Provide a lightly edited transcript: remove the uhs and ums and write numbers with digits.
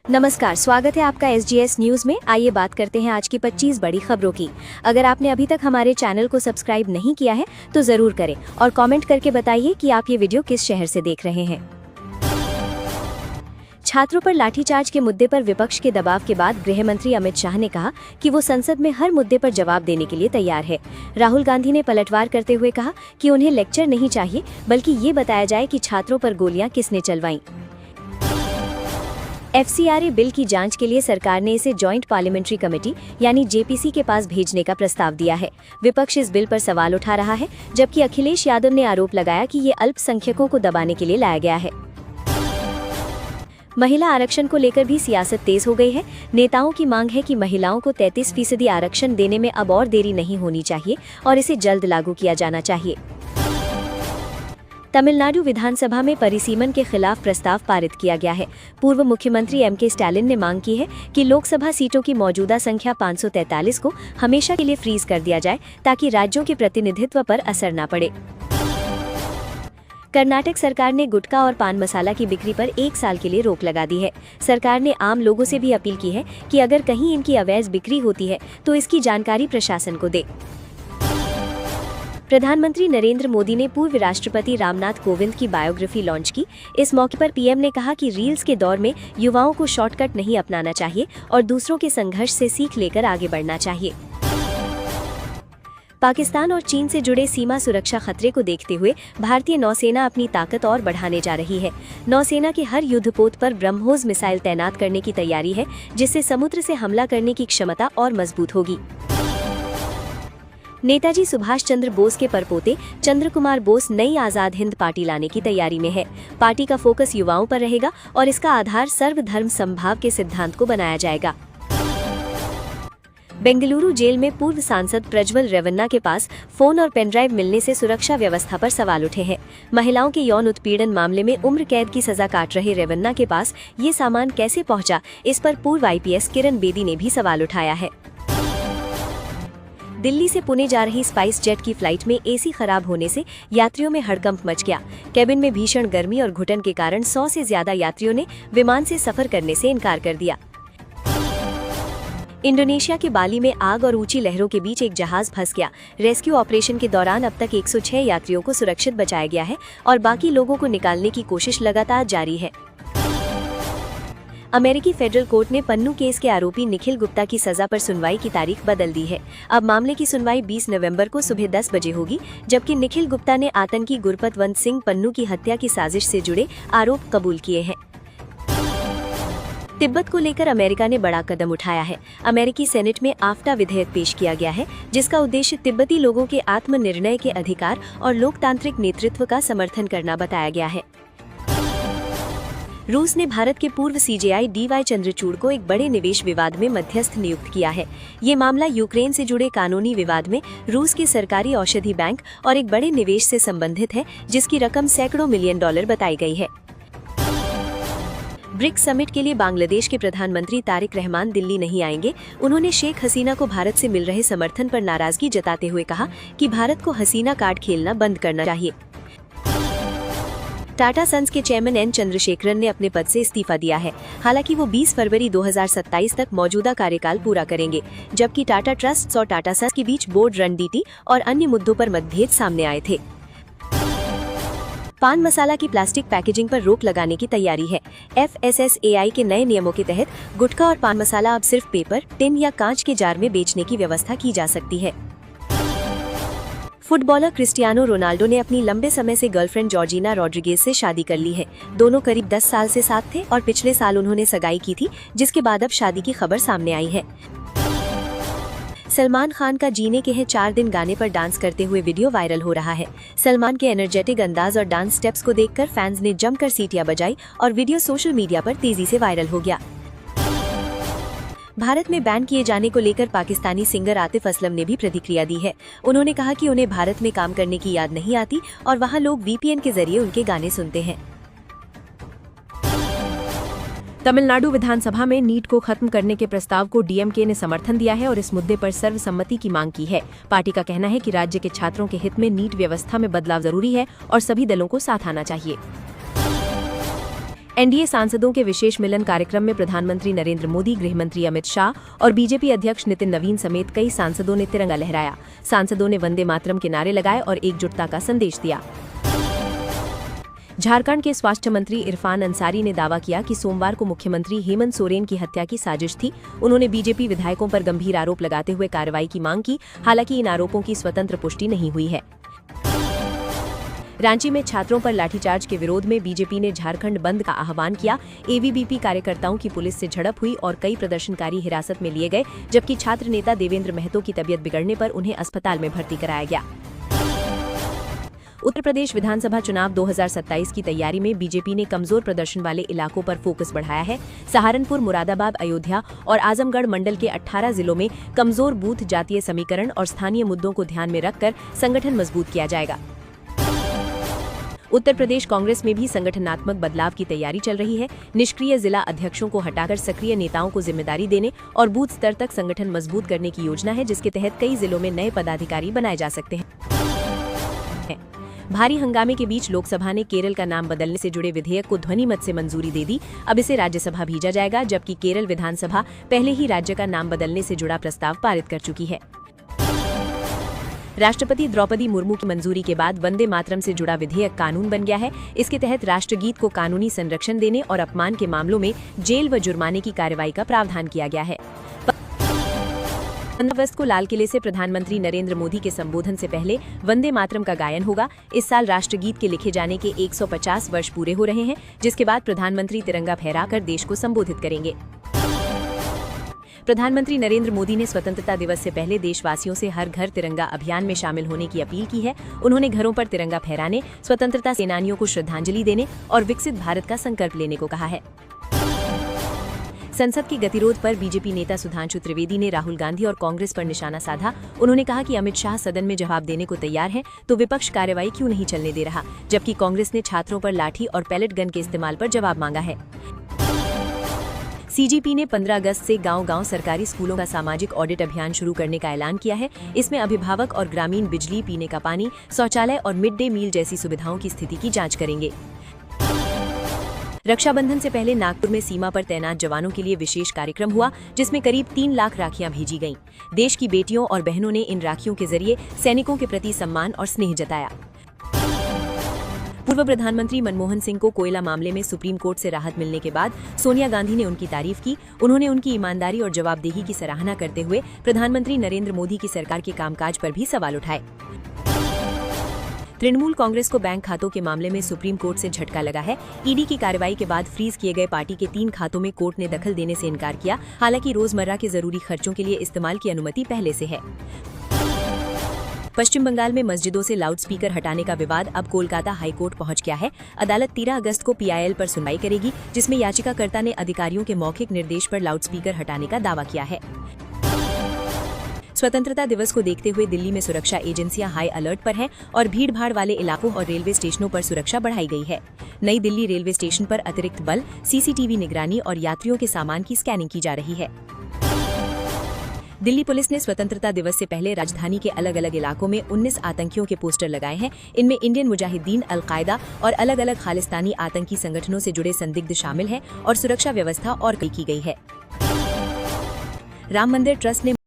नमस्कार, स्वागत है आपका SGS न्यूज में। आइए बात करते हैं आज की 25 बड़ी खबरों की। अगर आपने अभी तक हमारे चैनल को सब्सक्राइब नहीं किया है तो जरूर करें और कमेंट करके बताइए कि आप ये वीडियो किस शहर से देख रहे हैं। छात्रों पर लाठीचार्ज के मुद्दे पर विपक्ष के दबाव के बाद गृह मंत्री अमित शाह ने कहा कि वो संसद में हर मुद्दे पर जवाब देने के लिए तैयार है। राहुल गांधी ने पलटवार करते हुए कहा कि उन्हें लेक्चर नहीं चाहिए, बल्कि ये बताया जाए कि छात्रों पर गोलियां किसने चलवाईं। FCRA बिल की जांच के लिए सरकार ने इसे जॉइंट पार्लियामेंट्री कमेटी यानी JPC के पास भेजने का प्रस्ताव दिया है। विपक्ष इस बिल पर सवाल उठा रहा है, जबकि अखिलेश यादव ने आरोप लगाया कि ये अल्पसंख्यकों को दबाने के लिए लाया गया है। महिला आरक्षण को लेकर भी सियासत तेज हो गई है। नेताओं की मांग है कि महिलाओं को 33% आरक्षण देने में अब और देरी नहीं होनी चाहिए और इसे जल्द लागू किया जाना चाहिए। तमिलनाडु विधानसभा में परिसीमन के खिलाफ प्रस्ताव पारित किया गया है। पूर्व मुख्यमंत्री MK स्टालिन ने मांग की है कि लोकसभा सीटों की मौजूदा संख्या 543 को हमेशा के लिए फ्रीज कर दिया जाए, ताकि राज्यों के प्रतिनिधित्व पर असर न पड़े। कर्नाटक सरकार ने गुटखा और पान मसाला की बिक्री पर 1 साल के लिए रोक लगा दी है। सरकार ने आम लोगों से भी अपील की है कि अगर कहीं इनकी अवैध बिक्री होती है तो इसकी जानकारी प्रशासन को दे। प्रधानमंत्री नरेंद्र मोदी ने पूर्व राष्ट्रपति रामनाथ कोविंद की बायोग्राफी लॉन्च की। इस मौके पर PM ने कहा कि रील्स के दौर में युवाओं को शॉर्टकट नहीं अपनाना चाहिए और दूसरों के संघर्ष से सीख लेकर आगे बढ़ना चाहिए। पाकिस्तान और चीन से जुड़े सीमा सुरक्षा खतरे को देखते हुए भारतीय नौसेना अपनी ताकत और बढ़ाने जा रही है। नौसेना के हर युद्धपोत पर ब्रह्मोस मिसाइल तैनात करने की तैयारी है, जिससे समुद्र से हमला करने की क्षमता और मजबूत होगी। नेताजी सुभाष चंद्र बोस के परपोते चंद्र कुमार बोस नई आजाद हिंद पार्टी लाने की तैयारी में है। पार्टी का फोकस युवाओं पर रहेगा और इसका आधार सर्वधर्म समभाव के सिद्धांत को बनाया जाएगा। बेंगलुरु जेल में पूर्व सांसद प्रज्वल रेवन्ना के पास फोन और पेनड्राइव मिलने से सुरक्षा व्यवस्था पर सवाल उठे हैं। महिलाओं के यौन उत्पीड़न मामले में उम्र कैद की सजा काट रहे रेवन्ना के पास ये सामान कैसे पहुंचा, इस पर पूर्व IPS किरण बेदी ने भी सवाल उठाया है। दिल्ली से पुणे जा रही स्पाइस जेट की फ्लाइट में AC खराब होने से यात्रियों में हड़कंप मच गया। केबिन में भीषण गर्मी और घुटन के कारण 100 से ज्यादा यात्रियों ने विमान से सफर करने से इनकार कर दिया। इंडोनेशिया के बाली में आग और ऊंची लहरों के बीच एक जहाज फंस गया। रेस्क्यू ऑपरेशन के दौरान अब तक 106 यात्रियों को सुरक्षित बचाया गया है और बाकी लोगों को निकालने की कोशिश लगातार जारी है। अमेरिकी फेडरल कोर्ट ने पन्नू केस के आरोपी निखिल गुप्ता की सजा पर सुनवाई की तारीख बदल दी है। अब मामले की सुनवाई 20 नवंबर को सुबह 10 बजे होगी, जबकि निखिल गुप्ता ने आतंकी गुरपतवंत सिंह पन्नू की हत्या की साजिश से जुड़े आरोप कबूल किए हैं। तिब्बत को लेकर अमेरिका ने बड़ा कदम उठाया है। अमेरिकी सेनेट में AFTA विधेयक पेश किया गया है, जिसका उद्देश्य तिब्बती लोगों के आत्मनिर्णय के अधिकार और लोकतांत्रिक नेतृत्व का समर्थन करना बताया गया है। रूस ने भारत के पूर्व CJI DY चंद्रचूड़ को एक बड़े निवेश विवाद में मध्यस्थ नियुक्त किया है। ये मामला यूक्रेन से जुड़े कानूनी विवाद में रूस के सरकारी औषधि बैंक और एक बड़े निवेश से संबंधित है, जिसकी रकम सैकड़ों मिलियन डॉलर बताई गई है। ब्रिक्स समिट के लिए बांग्लादेश के प्रधानमंत्री तारिक रहमान दिल्ली नहीं आएंगे। उन्होंने शेख हसीना को भारत से मिल रहे समर्थन पर नाराजगी जताते हुए कहा कि भारत को हसीना कार्ड खेलना बंद करना चाहिए। टाटा सन्स के चेयरमैन N चंद्रशेखरन ने अपने पद से इस्तीफा दिया है। हालांकि वो 20 फरवरी 2027 तक मौजूदा कार्यकाल पूरा करेंगे, जबकि टाटा ट्रस्ट्स और टाटा सन्स के बीच बोर्ड रणनीति और अन्य मुद्दों पर मतभेद सामने आए थे। पान मसाला की प्लास्टिक पैकेजिंग पर रोक लगाने की तैयारी है। FSSAI के नए नियमों के तहत गुटखा और पान मसाला अब सिर्फ पेपर, टिन या कांच के जार में बेचने की व्यवस्था की जा सकती है। फुटबॉलर क्रिस्टियानो रोनाल्डो ने अपनी लंबे समय से गर्लफ्रेंड जॉर्जिना रॉड्रिगेज से शादी कर ली है। दोनों करीब 10 साल से साथ थे और पिछले साल उन्होंने सगाई की थी, जिसके बाद अब शादी की खबर सामने आई है। सलमान खान का जीने के हैं 4 दिन गाने पर डांस करते हुए वीडियो वायरल हो रहा है। सलमान के एनर्जेटिक अंदाज और डांस स्टेप्स को देखकर फैंस ने जमकर सीटियां बजाई और वीडियो सोशल मीडिया पर तेजी से वायरल हो गया। भारत में बैन किए जाने को लेकर पाकिस्तानी सिंगर आतिफ असलम ने भी प्रतिक्रिया दी है। उन्होंने कहा कि उन्हें भारत में काम करने की याद नहीं आती और वहां लोग VPN के जरिए उनके गाने सुनते हैं। तमिलनाडु विधानसभा में नीट को खत्म करने के प्रस्ताव को DMK ने समर्थन दिया है और इस मुद्दे पर सर्वसम्मति की मांग की है। पार्टी का कहना है कि राज्य के छात्रों के हित में नीट व्यवस्था में बदलाव जरूरी है और सभी दलों को साथ आना चाहिए। एनडीए सांसदों के विशेष मिलन कार्यक्रम में प्रधानमंत्री नरेंद्र मोदी, गृह मंत्री अमित शाह और बीजेपी अध्यक्ष नितिन नवीन समेत कई सांसदों ने तिरंगा लहराया। सांसदों ने वंदे मातरम के नारे लगाए और एकजुटता का संदेश दिया। झारखंड के स्वास्थ्य मंत्री इरफान अंसारी ने दावा किया कि सोमवार को मुख्यमंत्री हेमंत सोरेन की हत्या की साजिश थी। उन्होंने बीजेपी विधायकों पर गंभीर आरोप लगाते हुए कार्रवाई की मांग की। हालांकि इन आरोपों की स्वतंत्र पुष्टि नहीं हुई है। रांची में छात्रों पर लाठीचार्ज के विरोध में बीजेपी ने झारखंड बंद का आह्वान किया। एबीवीपी कार्यकर्ताओं की पुलिस से झड़प हुई और कई प्रदर्शनकारी हिरासत में लिए गए, जबकि छात्र नेता देवेंद्र महतो की तबीयत बिगड़ने पर उन्हें अस्पताल में भर्ती कराया गया। उत्तर प्रदेश विधानसभा चुनाव 2027 की तैयारी में बीजेपी ने कमजोर प्रदर्शन वाले इलाकों पर फोकस बढ़ाया है। सहारनपुर, मुरादाबाद, अयोध्या और आजमगढ़ मंडल के 18 जिलों में कमजोर बूथ, जातीय समीकरण और स्थानीय मुद्दों को ध्यान में रखकर संगठन मजबूत किया जाएगा। उत्तर प्रदेश कांग्रेस में भी संगठनात्मक बदलाव की तैयारी चल रही है। निष्क्रिय जिला अध्यक्षों को हटाकर सक्रिय नेताओं को जिम्मेदारी देने और बूथ स्तर तक संगठन मजबूत करने की योजना है, जिसके तहत कई जिलों में नए पदाधिकारी बनाए जा सकते हैं। भारी हंगामे के बीच लोकसभा ने केरल का नाम बदलने से जुड़े विधेयक को ध्वनिमत से मंजूरी दे दी। अब इसे राज्यसभा भेजा जाएगा, जबकि केरल विधानसभा पहले ही राज्य का नाम बदलने से जुड़ा प्रस्ताव पारित कर चुकी है। राष्ट्रपति द्रौपदी मुर्मू की मंजूरी के बाद वंदे मातरम से जुड़ा विधेयक कानून बन गया है। इसके तहत राष्ट्रगीत को कानूनी संरक्षण देने और अपमान के मामलों में जेल व जुर्माने की कार्रवाई का प्रावधान किया गया है। 15 अगस्त को लाल किले से प्रधानमंत्री नरेंद्र मोदी के संबोधन से पहले वंदे मातरम का गायन होगा। इस साल राष्ट्रगीत के लिखे जाने के 150 वर्ष पूरे हो रहे हैं, जिसके बाद प्रधानमंत्री तिरंगा फहराकर देश को संबोधित करेंगे। प्रधानमंत्री नरेंद्र मोदी ने स्वतंत्रता दिवस से पहले देशवासियों से हर घर तिरंगा अभियान में शामिल होने की अपील की है। उन्होंने घरों पर तिरंगा फहराने, स्वतंत्रता सेनानियों को श्रद्धांजलि देने और विकसित भारत का संकल्प लेने को कहा है। संसद के गतिरोध पर बीजेपी नेता सुधांशु त्रिवेदी ने राहुल गांधी और कांग्रेस पर निशाना साधा। उन्होंने कहा कि अमित शाह सदन में जवाब देने को तैयार हैं, तो विपक्ष कार्रवाई क्यों नहीं चलने दे रहा, जबकि कांग्रेस ने छात्रों पर लाठी और पैलेट गन के इस्तेमाल पर जवाब मांगा है। सीजीपी ने 15 अगस्त से गांव-गांव सरकारी स्कूलों का सामाजिक ऑडिट अभियान शुरू करने का ऐलान किया है। इसमें अभिभावक और ग्रामीण बिजली, पीने का पानी, शौचालय और मिड डे मील जैसी सुविधाओं की स्थिति की जांच करेंगे। रक्षाबंधन से पहले नागपुर में सीमा पर तैनात जवानों के लिए विशेष कार्यक्रम हुआ, जिसमें करीब 3 लाख राखियां भेजी गईं। देश की बेटियों और बहनों ने इन राखियों के जरिए सैनिकों के प्रति सम्मान और स्नेह जताया। पूर्व प्रधानमंत्री मनमोहन सिंह को कोयला मामले में सुप्रीम कोर्ट से राहत मिलने के बाद सोनिया गांधी ने उनकी तारीफ की। उन्होंने उनकी ईमानदारी और जवाबदेही की सराहना करते हुए प्रधानमंत्री नरेंद्र मोदी की सरकार के कामकाज पर भी सवाल उठाए। तृणमूल कांग्रेस को बैंक खातों के मामले में सुप्रीम कोर्ट से झटका लगा है। ईडी की कार्रवाई के बाद फ्रीज किए गए पार्टी के 3 खातों में कोर्ट ने दखल देने से इनकार किया। हालांकि रोजमर्रा के जरूरी खर्चों के लिए इस्तेमाल की अनुमति पहले से है। पश्चिम बंगाल में मस्जिदों से लाउडस्पीकर हटाने का विवाद अब कोलकाता हाईकोर्ट पहुंच गया है। अदालत 13 अगस्त को पीआईएल पर सुनवाई करेगी, जिसमें याचिकाकर्ता ने अधिकारियों के मौखिक निर्देश पर लाउडस्पीकर हटाने का दावा किया है। स्वतंत्रता दिवस को देखते हुए दिल्ली में सुरक्षा एजेंसियां हाई अलर्ट पर हैं और भीड़-भाड़ वाले इलाकों और रेलवे स्टेशनों पर सुरक्षा बढ़ाई गई है। नई दिल्ली रेलवे स्टेशन पर अतिरिक्त बल, सीसीटीवी निगरानी और यात्रियों के सामान की स्कैनिंग की जा रही है। दिल्ली पुलिस ने स्वतंत्रता दिवस से पहले राजधानी के अलग अलग इलाकों में 19 आतंकियों के पोस्टर लगाए हैं। इनमें इंडियन मुजाहिदीन, अल-कायदा और अलग अलग खालिस्तानी आतंकी संगठनों से जुड़े संदिग्ध शामिल हैं और सुरक्षा व्यवस्था और कड़ी की गई है। राम मंदिर ट्रस्ट ने